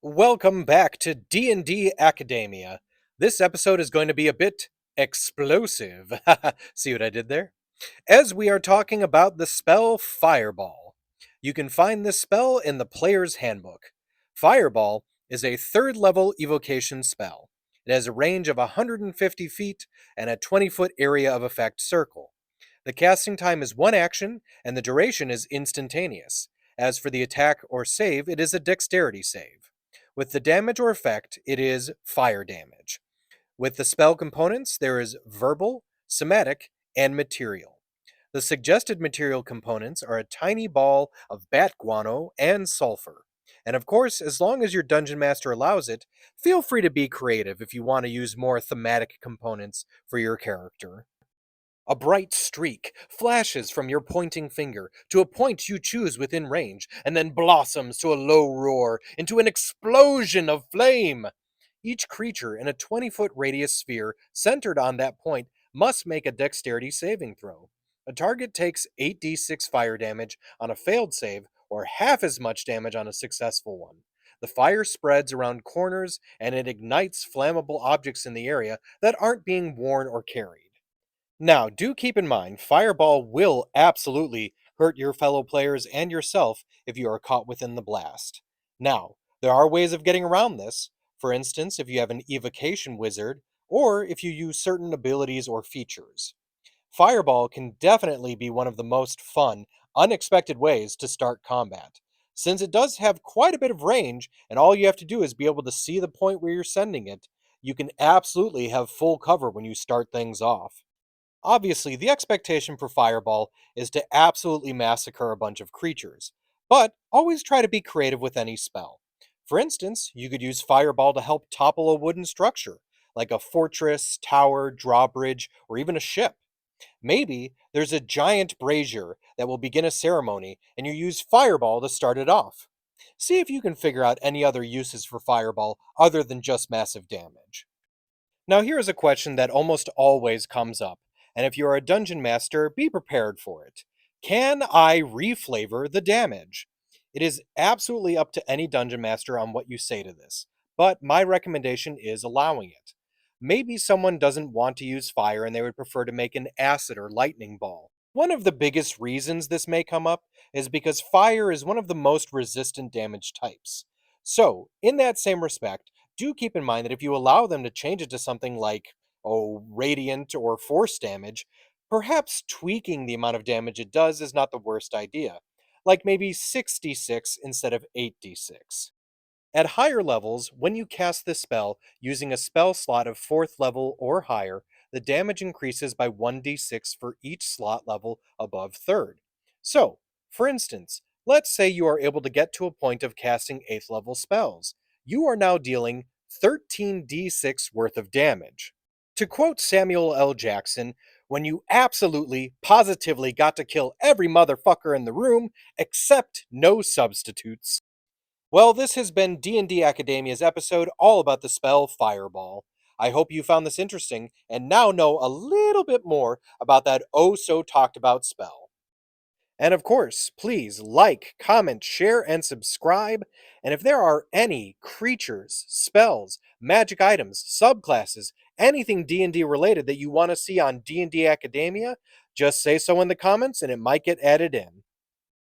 Welcome back to D&D Academia. This episode is going to be a bit explosive. See what I did there? As we are talking about the spell Fireball. You can find this spell in the player's handbook. Fireball is a third level evocation spell. It has a range of 150 feet and a 20-foot area of effect circle. The casting time is one action, and the duration is instantaneous. As for the attack or save, it is a dexterity save. With the damage or effect, it is fire damage. With the spell components, there is verbal, somatic, and material. The suggested material components are a tiny ball of bat guano and sulfur. And of course, as long as your dungeon master allows it, feel free to be creative if you want to use more thematic components for your character. A bright streak flashes from your pointing finger to a point you choose within range, and then blossoms to a low roar into an explosion of flame. Each creature in a 20-foot radius sphere centered on that point must make a dexterity saving throw. A target takes 8d6 fire damage on a failed save, or half as much damage on a successful one. The fire spreads around corners and it ignites flammable objects in the area that aren't being worn or carried. Now, do keep in mind, Fireball will absolutely hurt your fellow players and yourself if you are caught within the blast. Now, there are ways of getting around this. For instance, if you have an evocation wizard, or if you use certain abilities or features. Fireball can definitely be one of the most fun, unexpected ways to start combat, since it does have quite a bit of range, and all you have to do is be able to see the point where you're sending it. You can absolutely have full cover when you start things off. Obviously, the expectation for Fireball is to absolutely massacre a bunch of creatures, but always try to be creative with any spell. For instance, you could use Fireball to help topple a wooden structure, like a fortress, tower, drawbridge, or even a ship. Maybe there's a giant brazier that will begin a ceremony, and you use Fireball to start it off. See if you can figure out any other uses for Fireball other than just massive damage. Now, here is a question that almost always comes up, and if you're a dungeon master, be prepared for it. Can I reflavor the damage? It is absolutely up to any dungeon master on what you say to this, but my recommendation is allowing it. Maybe someone doesn't want to use fire and they would prefer to make an acid or lightning ball. One of the biggest reasons this may come up is because fire is one of the most resistant damage types. So, in that same respect, do keep in mind that if you allow them to change it to something like, oh, radiant or force damage, perhaps tweaking the amount of damage it does is not the worst idea. Like maybe 6d6 instead of 8d6. At higher levels, when you cast this spell using a spell slot of 4th level or higher, the damage increases by 1d6 for each slot level above 3rd. So, for instance, let's say you are able to get to a point of casting 8th level spells. You are now dealing 13d6 worth of damage. To quote Samuel L. Jackson, when you absolutely, positively got to kill every motherfucker in the room, except no substitutes. Well, this has been D&D Academia's episode all about the spell Fireball. I hope you found this interesting and now know a little bit more about that oh so talked about spell. And of course, please like, comment, share, and subscribe. And if there are any creatures, spells, magic items, subclasses, anything D&D related that you want to see on D&D Academia, just say so in the comments and it might get added in.